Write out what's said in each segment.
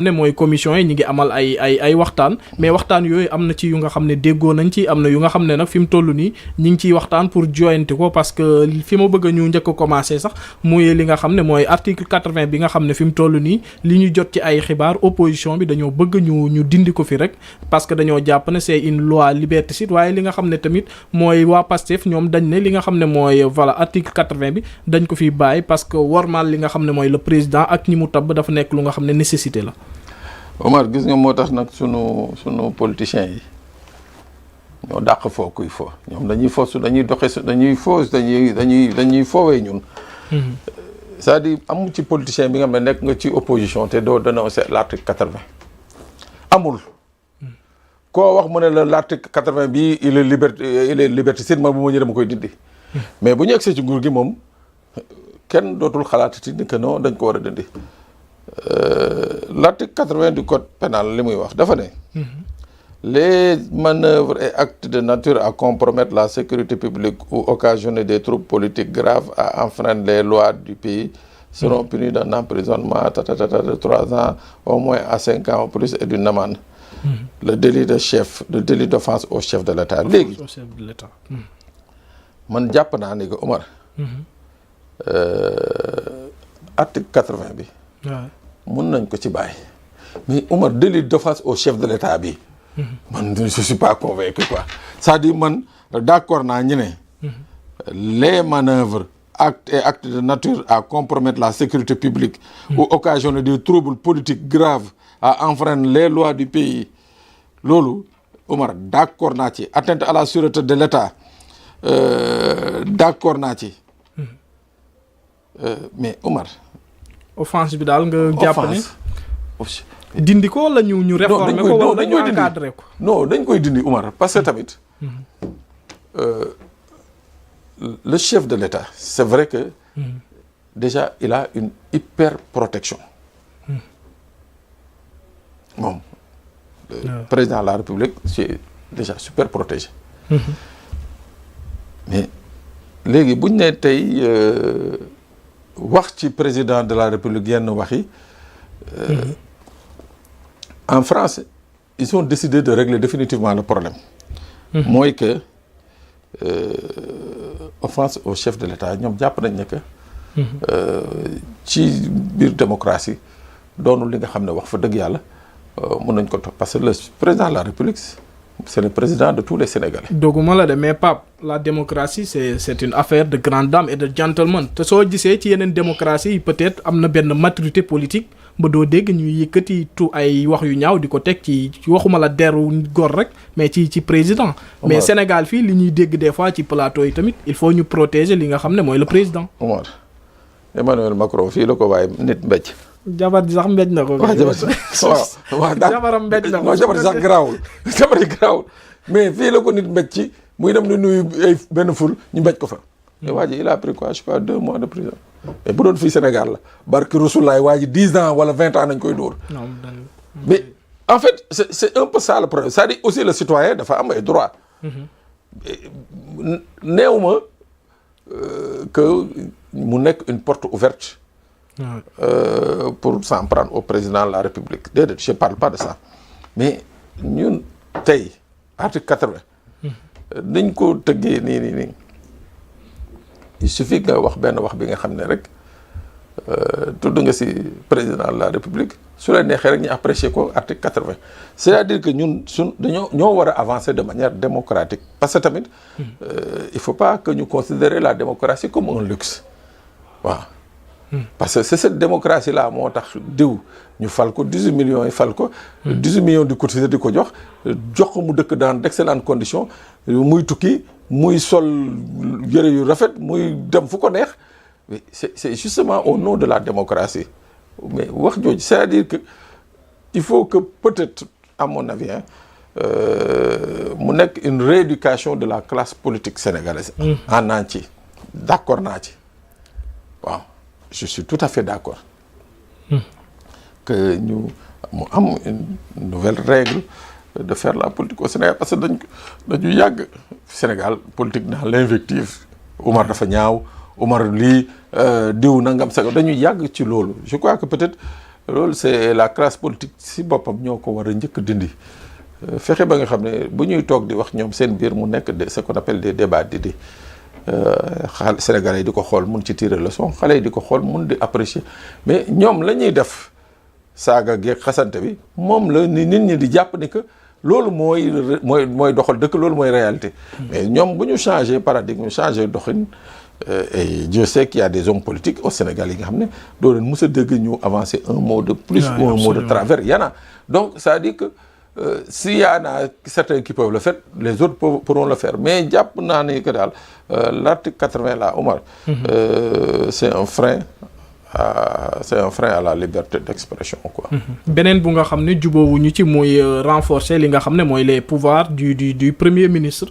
ne mooy commission yi ñi ngi amal ay waxtaan mais waxtaan yooyu am na ci yu nga xam ne déggoo nañ ci am na yu nga xam ne nag fi mu toll nii ñi ngi ciy waxtaan pour joyanti ko parce que fi ma bëgg ñu njëkk a commencé sax muy li nga xam ne mooy article 80 bi nga xam ne fi mu toll nii li ñu jot ci ay xibaar opposition bi dañoo bëgg ñu dindi ko fi rek parce que dañoo jàpp ne c'est une loi liberticide waaye li nga xam ne tamit mooy waa Pastef ñoom dañ ne li nga xam ne mooy voilà article 80 bi dañ ko fiy bàyyi parce que wormal li nga xam ne mooy le président ak ñi mu tabb dafa nekk lu nga xam ne nécessité la. Omar gis nga moo tax nag sunu politiciens yi ñoo dàq foo kuy fo ñoom dañuy foowee ñun. C'est-à-dire amul ci politicien bi nga xam ne nekk nga ci opposition te doo dénoncer l'article 80 amul. koo wax mu ne la l'article 80 bii il est liberticide man bu ma ñëwee dama koy dindi. mais bu ñu egsee ci nguur gi moom kenn dootul xalaatati ni que non dañ ko war a dindi. L'article 80 du code pénal li muy wax dafa ne les manœuvres et actes de nature à compromettre la sécurité publique ou occasionner des troubles politiques graves à enfreindre les lois du pays seront punis d'un emprisonnement de 3 ans au moins à 5 ans au plus et d'une amende. Le délit d'offense au chef de l'État léegi man jàpp naa ni que Omar article 80 bi mun nañ ko ci bàyyi mais Omar délit d'offense au chef de l'État bi man je suis pas convaincu quoi c'est-à-dire man d'accord naa ñu ne les manœuvres actes de nature à compromettre la sécurité publique ou occasionner des troubles politiques graves à enfreindre les lois du pays loolu Omar d'accord naa ci atteinte à la sûreté de l'État d'accord naa ci mais Omar offense bi daal nga jàpp ne dindi ko wala ñu réformer ko wala ñu encadrer ko non dañ koy dindi Omar parce que tamit le chef de l'État c'est vrai que déjà il a une hyper protection moom le président de la République c'est déjà super protégé mais léegi buñ ne tey wax ci président de la République yenn wax yi en France ils ont décidé de régler définitivement le problème mooy que offense au chef de l'État ñoom jàpp nañ ne que ci biir démocratie doonul li nga xam ne wax fa dëgg yàlla mën nañ ko topp parce que le président de la République c'est le président de tous les Sénégalais. dogguma la de mais Pape la démocratie c'est une affaire de grande dame et de gentleman te soo gisee ci yeneen démocratie yi peut-être am na benn maturité politique ba doo dégg ñuy yëkkati ay wax yu ñaaw di ko teg ci waxuma la deru góor rek mais ci président. mais Sénégal fii li ñuy dégg des fois ci plateau yi tamit il faut ñu protéger li nga xam ne mooy le président. Omar Emmanuel Macron fii la ko waaye nit mbéj. jabar ji sax mbéj na ko. waaw jabaram mbéj na ko. non jabar ji sax garaawul jabar ji garaawul mais fii la ko nit mbéj ci muy dem di nuyu ay benn ful ñu mbéj ko fa. mais waa ji il a pris quoi je sais pas 2 mois de prison. mais bu doon fii Sénégal la barki Rasulaay waa ji 10 ans wala 20 ans nañ koy dóor. mais en fait c'est un peu ça le problème c'est-à-dire aussi le citoyen dafa am ay droits. néew ma que mu nekk une porte ouverte. Pour s'en prendre au président de la République déedéet je parle pas de ça mais ñun tey article 80 dañ ko tëggee nii il suffit nga wax benn wax bi nga xam ne rek tudd nga ci président de la République su la neexee rek ñu apprécier ko article 80 c'est-à-dire que ñun ñoo war a avancer de manière démocratique parce que tamit il faut pas que ñu considérer la démocratie comme un luxe waaw parce que c'est cette démocratie là moo tax diw ñu fal ko 18 millions yi fal ko 18 millions di cotiser di ko jox ko mu dëkk dans d'excellentes conditions muy tukki muy sol yëre yu rafet muy dem fu ko neex c'est justement au nom de la démocratie mais wax jooju c'est-à-dire que il faut que peut-être à mon avis mu nekk une rééducation de la classe politique sénégalaise en entier d'accord naa ci waaw je suis tout à fait d'accord que ñu mu am une nouvelle règle de faire la politique au Sénégal parce que dañu yàgg Sénégal politique dans l'invective Omar dafa ñaaw Omar lii diw nangam sax dañu yàgg ci loolu je crois que peut-être loolu c'est la classe politique si boppam ñoo ko war a njëkk dindi fexe ba nga xam ne bu ñuy toog di wax ñoom seen biir mu nekk ce qu'on appelle des débats d'idées Sénégalais yi di ko xool mun ci tirer leçon xale yi di ko xool mun di apprécier mais ñoom la ñuy def saaga geeg xasante bi moom la ni nit ñi di jàpp ni que loolu mooy doxal dëkk loolu mooy réalité. mais ñoom bu ñu changer paradigme changer doxin et Dieu sait qu'il y a des hommes politiques au Sénégal yi nga xam ne doo leen mës a dégg ñu avancer un mot de plus ou un mot de travers y en a donc ça dit que s'il y en a certains qui peuvent le faire les autres pourront le faire mais jàpp naa ne que daal l'article 80 là Omar c'est un frein à la liberté d'expression quoi. beneen bu nga xam ne jubóowuñu ci muy renforcer li nga xam ne mooy les pouvoirs du premier ministre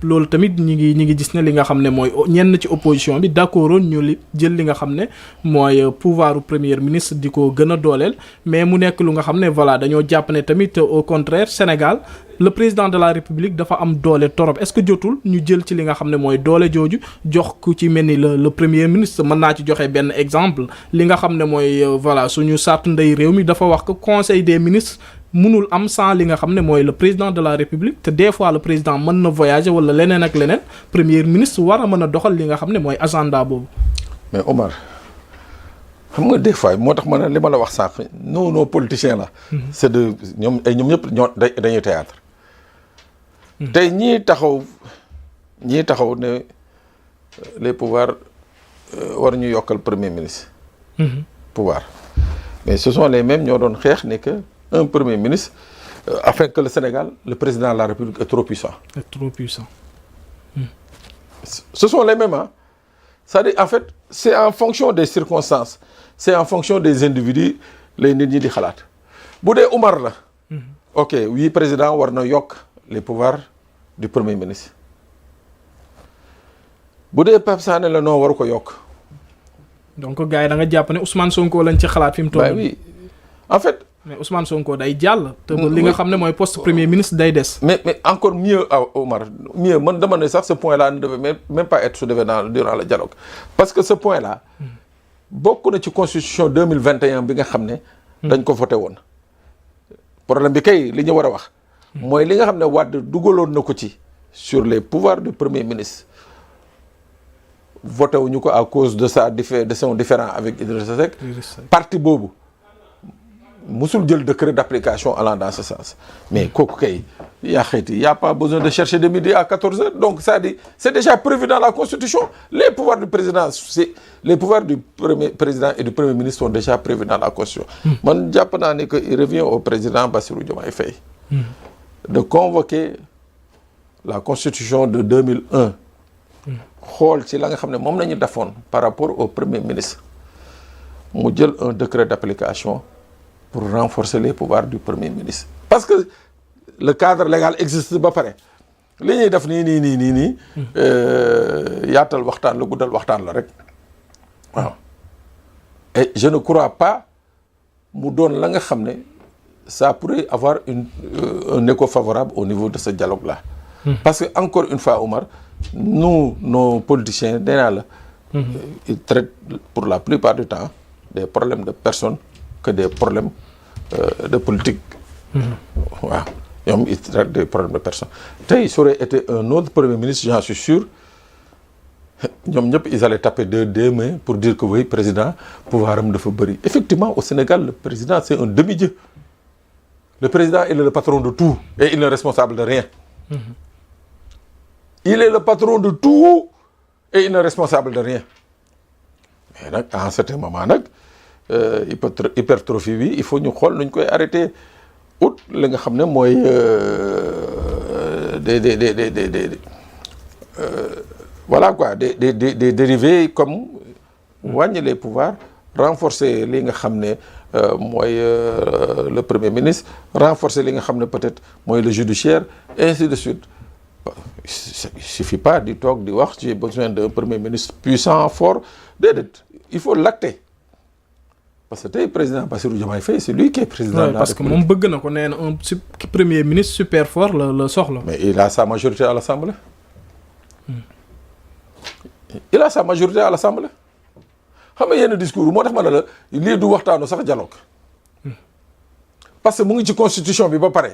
loolu tamit ñi ngi gis ne li nga xam ne mooy ñenn ci opposition bi d'accord ñu jël li nga xam ne mooy pouvoir premier ministre di ko gën a dooleel mais mu nekk lu nga xam ne voilà dañoo jàpp ne tamit au contraire Sénégal le président de la République dafa am doole torop est-ce que jotul ñu jël ci li nga xam ne mooy doole jooju jox ku ci mel ni le premier ministre mën naa ci joxe benn exemple li nga xam ne mooy voilà suñu sart ndey réew mi dafa wax que conseil des ministres mënul am sans li nga xam ne mooy le président de la République te des fois le président mën na voyager wala leneen ak leneen premier ministre war a mën a doxal li nga xam ne mooy agenda boobu. mais Omar xam nga des fois moo tax ma ne li ma la wax sànq nos politiciens là. c'est de ñoom ñëpp dañuy théâtre. tey ñii taxaw ne les pouvoirs war ñu yokkal premier ministre. pouvoir mais ce sont les mêmes ñoo doon xeex ne que. Un premier ministre, afin que le Sénégal, le président de la République est trop puissant. Est trop puissant. Ce sont les mêmes, hein. C'est-à-dire, en fait, c'est en fonction des circonstances, c'est en fonction des individus, les nit ñi di xalaat. Bu dee Omar la. Ok, oui, président war na yokk les pouvoirs du premier ministre. Bu dee Pape Sané la non waru ko yokk. Donc gars yi da nga jàpp ne Ousmane Sonko lañ ci xalaat fi mu toll. Oui, en fait. mais Ousmane Sonko day jàll. te li nga xam ne mooy poste premier ministre day des. mais encore mieux Omar mieux man dama ne sax ce point là ne devait même pas être soulevé durant le dialogue parce que ce point là bokk na ci constitution 2021 bi nga xam ne. dañ ko voté woon. problème bi kay li ñu war a wax. mooy li nga xam ne Wade dugaloon na ko ci. sur les pouvoirs du premier ministre. voté wuñu ko à cause de son différend avec Idrissa Seck. parti boobu. musul jël décret d'application allant dans ce sens mais kooku kay yaa xeeti y a pas besoin de chercher de midi à 14h donc ça dit c'est déjà prévu dans la constitution les pouvoirs du président les pouvoirs du premier président et du premier ministre sont déjà prévus dans la constitution man jàpp naa ni que il revient au président Bassirou Diomaye Faye de convoquer la constitution de 2001 xool ci la nga xam ne moom la ñu defoon par rapport au premier ministre mu jël un décret d'application pour renforcer les pouvoirs du premier ministre parce que le cadre légal existe ba pare li ñuy def nii yaatal waxtaan la guddal waxtaan la rek waaw et je ne crois pas mu doon la nga xam ne ça pourrait avoir un écho favorable au niveau de ce dialogue là parce que encore une fois Omar nos politiciens danaa la ils traitent pour la plupart du temps des problèmes de personnes que des problèmes de politique. waaw ñoom ils traitent des problèmes de personnes tey ça aurait été un autre premier ministre j'en suis sûr ñoom ñëpp ils allaient taper deux mains pour dire que oui président pouvoir am dafa bëri effectivement au Sénégal le président c'est un demi-dieu le président il est le patron de tout et il n'est responsable de rien. Il est le patron de tout et il n'est responsable de rien mais nag à un certain moment nag. hypertrophie bi il faut ñu xool nuñ koy arrêter ut li nga xam ne mooy voilà quoi des dérivés comme wàññi les pouvoirs renforcer li nga xam ne mooy le premier ministre renforcer li nga xam ne peut-être mooy le judiciaire et ainsi de suite il suffit pas di toog di wax j'ai besoin d'un premier ministre puissant fort déedéet il faut l'acter parce que tey président Bassirou Diomaye Faye c'est lui qui est président de la parce que moom bëgg na ko nee na un premier ministre super fort la soxla. mais il a sa majorité à l'Assemblée. il a sa majorité à l'Assemblée. xam nga yenn discours moo tax ma ne la lii du waxtaanu sax dialogue parce que mu ngi ci constitution bi ba pare.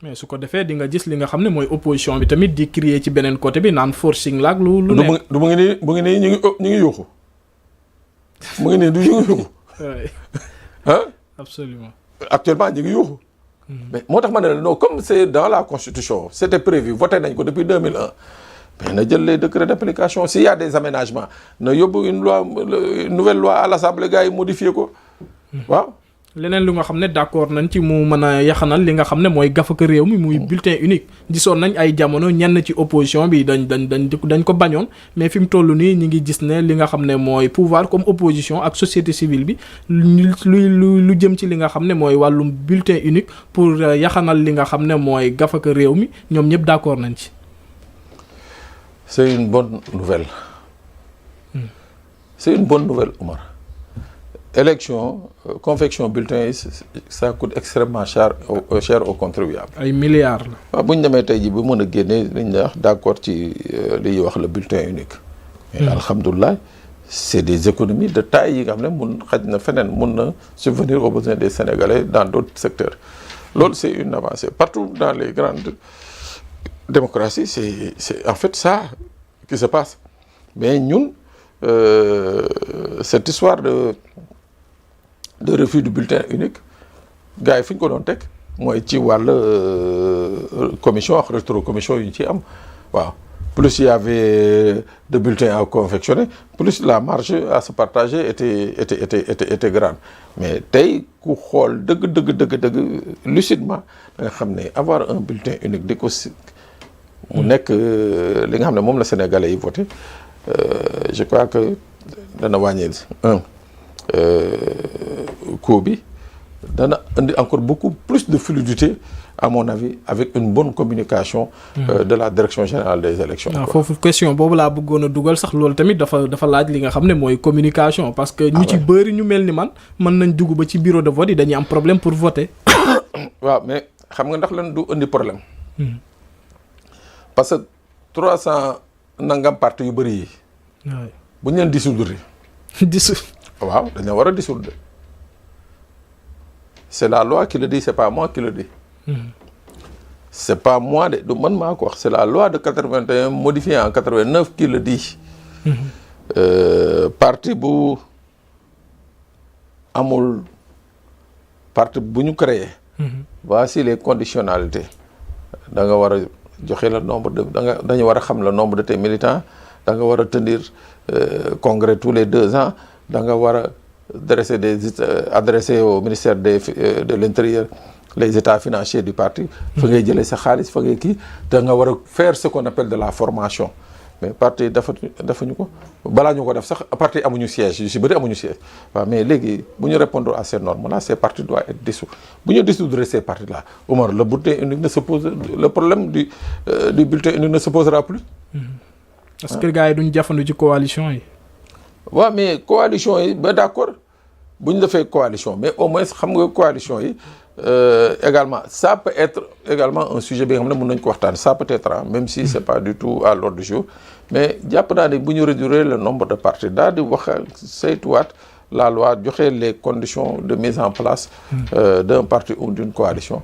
mais su ko defee di nga gis li nga xam ne mooy opposition bi tamit di crier ci beneen côté bi naan forcing laag lu nekk. mu ngi nii ñu ngi yuuxu mu ngi nii du ñu ngi yuuxu. ah. absolument. actuellement ñu ngi yuuxu. mais moo tax ma ne la non comme c'est dans la constitution c'était prévu voté nañ ko depuis 2001 mais na jël les décrets d'application s'il y a des aménagements na yóbbu une nouvelle loi à l'Assemblée gars yi modifier ko waaw. leneen lu nga xam ne d'accord nañ ci mu mën a yaxanal li nga xam ne mooy gafaka réew mi muy bulletin unique gisoon nañ ay jamono ñenn ci opposition bi dañ ko bañoon mais fi mu toll nii ñi ngi gis ne li nga xam ne mooy pouvoir comme opposition ak société civile bi lu jëm ci li nga xam ne mooy wàllum bulletin unique pour yaxanal li nga xam ne mooy gafaka réew mi ñoom ñëpp d'accord nañ ci. C'est une bonne nouvelle. C'est une bonne nouvelle, Omar. Élection, confection bulletin yi ça coûte extrêmement cher aux contribuables. ay milliards la. waaw bu ñu demee tey jii ba mën a génne li ñu wax d'accord ci li ñuy wax le bulletin unique. mais alhamdulilah c'est des économies de taille yi nga xam ne mun xaj na feneen mun na subvenir aux besoins des Sénégalais dans d'autres secteurs. loolu c'est une avancée partout dans les grandes démocraties c'est en fait ça qui se passe mais ñun cette histoire de refus du bulletin unique gars yi fi ñu ko doon teg mooy ci wàll commission ak rétro-commission yu ñu ci am waaw plus il y avait de bulletins à confectionner plus la marge à se partager était grande mais tey ku xool dëgg lucidement da nga xam ne avoir un bulletin unique di ko mu nekk li nga xam ne moom la Sénégalais yi voté je crois que dana wàññil coût bi dana indi encore beaucoup plus de fluidité à mon avis avec une bonne communication de la direction générale des élections. waaw foofu question boobu laa bëggoon a dugal sax loolu tamit dafa laaj li nga xam ne mooy communication parce que ñu ci bëri ñu mel ni man mën nañ dugg ba ci bureau de vote yi dañuy am problème pour voter. waaw mais xam nga ndax lan du indi problème. parce que 300 nangam parti yu bëri yi. bu ñu leen dissoudre. waaw dañoo war a dissoudre. c'est la loi qui le dit c'est pas moi qui le dis. C'est pas moi de du man maa ko wax c'est la loi de 81 modifiée en 89 qui le dit. Parti bu amul parti bu ñu créé. Voici les conditionnalités. da nga war a joxe le nombre de dañu war a xam le nombre de tes militants da nga war a tenir congrès tous les 2 ans da nga war a adresser au ministère de l'Intérieur les états financiers du parti fa ngay jëlee sa xaalis fa ngay kii da nga war a faire ce qu'on appelle de la formation mais parti dafuñu ko balaa ñu ko def sax parti amuñu siège yu si bëri amuñu siège waaw mais léegi bu ñu répondre à ces normes là ces partis doivent être dissous bu ñu dissoudre ces partis là Omar le bulletin unique ne se pose le problème du bulletin unique ne se posera plus. parce que gars yi duñ jafandu ci coalition yi. waaw mais coalition yi ba d'accord bu ñu defee coalition mais au moins xam nga coalition yi également ça peut être également un sujet bi nga xam ne mën nañu ko waxtaan ça peut être même si c'est pas du tout à l'ordre du jour mais jàpp naa ne bu ñu réduire le nombre de partis daal di wax saytuwaat la loi joxe les conditions de mise en place d'un parti ou d'une coalition.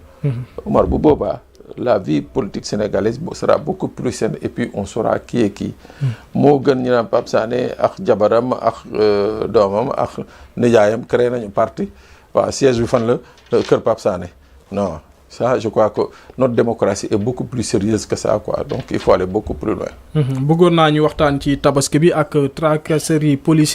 Omar bu boobaa la vie politique sénégalaise sera beaucoup plus saine et puis on saura qui est qui. moo gën ñu naan Pape Sané ak jabaram ak doomam ak nijaayam créé nañu parti waaw siège bi fan la kër Pape Sané non ça je crois que notre démocratie est beaucoup plus sérieuse que ça quoi donc il faut aller beaucoup plus loin. bëggoon naa ñu waxtaan ci tabaski bi ak tracasserie policière.